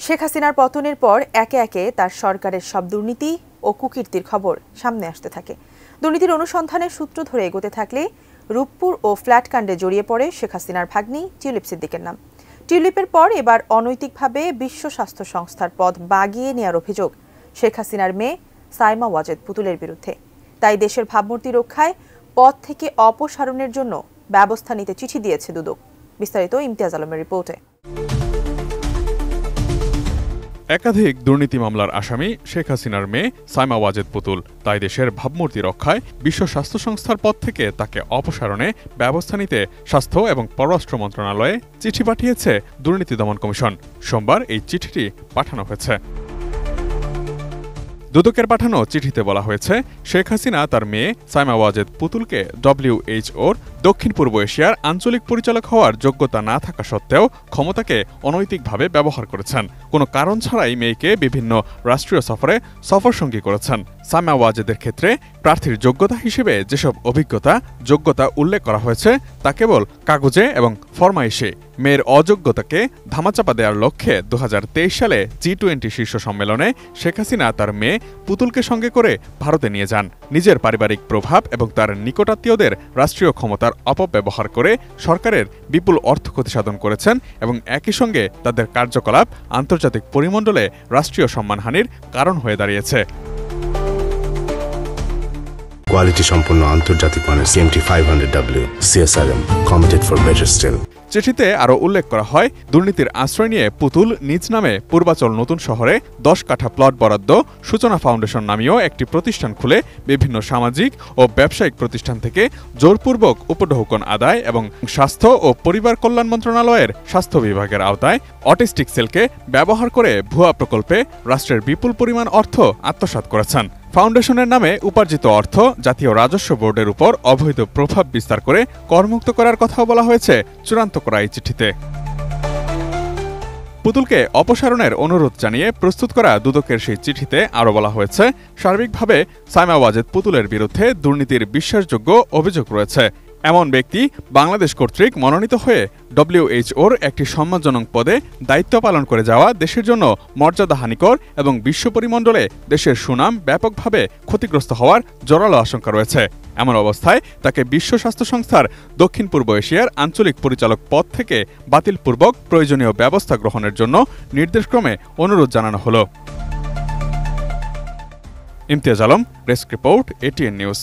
শেখ হাসিনার পতনের পর একে একে তার সরকারের সব দুর্নীতি ও কুকীর্তির খবর সামনে আসতে থাকে। দুর্নীতির অনুসন্ধানের সূত্র ধরে এগোতে থাকলে রূপপুর ও ফ্ল্যাট কাণ্ডে জড়িয়ে পড়ে শেখ হাসিনার ভাগ্নি টিউলিপ সিদ্দিকের নাম। টিউলিপের পর এবার অনৈতিকভাবে বিশ্ব স্বাস্থ্য সংস্থার পদ বাগিয়ে নেওয়ার অভিযোগ শেখ হাসিনার মেয়ে সাইমা ওয়াজেদ পুতুলের বিরুদ্ধে। তাই দেশের ভাবমূর্তি রক্ষায় পদ থেকে অপসারণের জন্য ব্যবস্থা নিতে চিঠি দিয়েছে দুদক। বিস্তারিত ইমতিয়াজ আলমের রিপোর্টে। একাধিক দুর্নীতি মামলার আসামি শেখ হাসিনার মেয়ে সাইমা ওয়াজেদ পুতুল। তাই দেশের ভাবমূর্তি রক্ষায় বিশ্ব স্বাস্থ্য সংস্থার পদ থেকে তাকে অপসারণে ব্যবস্থা নিতে স্বাস্থ্য এবং পররাষ্ট্র মন্ত্রণালয়ে চিঠি পাঠিয়েছে দুর্নীতি দমন কমিশন। সোমবার এই চিঠিটি পাঠানো হয়েছে। দুদকের পাঠানো চিঠিতে বলা হয়েছে, শেখ হাসিনা তার মেয়ে সাইমা ওয়াজেদ পুতুলকে WHOর দক্ষিণ পূর্ব এশিয়ার আঞ্চলিক পরিচালক হওয়ার যোগ্যতা না থাকা সত্ত্বেও ক্ষমতাকে অনৈতিকভাবে ব্যবহার করেছেন। কোনো কারণ ছাড়াই মেয়েকে বিভিন্ন রাষ্ট্রীয় সফরে সফরসঙ্গী করেছেন। সাইমা ওয়াজেদের ক্ষেত্রে প্রার্থীর যোগ্যতা হিসেবে যেসব যোগ্যতা উল্লেখ করা হয়েছে তা কেবল কাগজে এবং ফরমাইশে। মেয়ের অযোগ্যতাকে ধামাচাপা দেওয়ার লক্ষ্যে 2023 সালে G20 শীর্ষ সম্মেলনে শেখ হাসিনা তার মেয়ে পুতুলকে সঙ্গে করে ভারতে নিয়ে যান। নিজের পারিবারিক প্রভাব এবং তার নিকটাত্মীয়দের রাষ্ট্রীয় ক্ষমতার অপব্যবহার করে সরকারের বিপুল অর্থ ক্ষতি সাধন করেছেন এবং একই সঙ্গে তাদের কার্যকলাপ আন্তর্জাতিক পরিমণ্ডলে রাষ্ট্রীয় সম্মানহানির কারণ হয়ে দাঁড়িয়েছে। কোয়ালিটি সম্পন্ন আন্তর্জাতিক মানের CMT 500W CSRM committed for better still। চিঠিতে আরও উল্লেখ করা হয়, দুর্নীতির আশ্রয় নিয়ে পুতুল নিজ নামে পূর্বাচল নতুন শহরে 10 কাঠা প্লট বরাদ্দ সূচনা ফাউন্ডেশন নামীয় একটি প্রতিষ্ঠান খুলে বিভিন্ন সামাজিক ও ব্যবসায়িক প্রতিষ্ঠান থেকে জোরপূর্বক উপঢৌকন আদায় এবং স্বাস্থ্য ও পরিবার কল্যাণ মন্ত্রণালয়ের স্বাস্থ্য বিভাগের আওতায় অটিস্টিক সেলকে ব্যবহার করে ভুয়া প্রকল্পে রাষ্ট্রের বিপুল পরিমাণ অর্থ আত্মসাৎ করেছেন। ফাউন্ডেশনের নামে উপার্জিত অর্থ জাতীয় রাজস্ব বোর্ডের উপর অবৈধ প্রভাব বিস্তার করে করমুক্ত করার কথাও বলা হয়েছে চূড়ান্ত করা এই চিঠিতে। পুতুলকে অপসারণের অনুরোধ জানিয়ে প্রস্তুত করা দুদকের সেই চিঠিতে আরও বলা হয়েছে, সার্বিকভাবে সাইমা ওয়াজেদ পুতুলের বিরুদ্ধে দুর্নীতির বিশ্বাসযোগ্য অভিযোগ রয়েছে। এমন ব্যক্তি বাংলাদেশ কর্তৃক মনোনীত হয়ে WHOর একটি সম্মানজনক পদে দায়িত্ব পালন করে যাওয়া দেশের জন্য মর্যাদাহানিকর এবং বিশ্ব পরিমণ্ডলে দেশের সুনাম ব্যাপকভাবে ক্ষতিগ্রস্ত হওয়ার জোরালো আশঙ্কা রয়েছে। এমন অবস্থায় তাকে বিশ্ব স্বাস্থ্য সংস্থার দক্ষিণ পূর্ব এশিয়ার আঞ্চলিক পরিচালক পদ থেকে বাতিলপূর্বক প্রয়োজনীয় ব্যবস্থা গ্রহণের জন্য নির্দেশক্রমে অনুরোধ জানানো হলো। Imtiaz Alam, desk report, ATN news.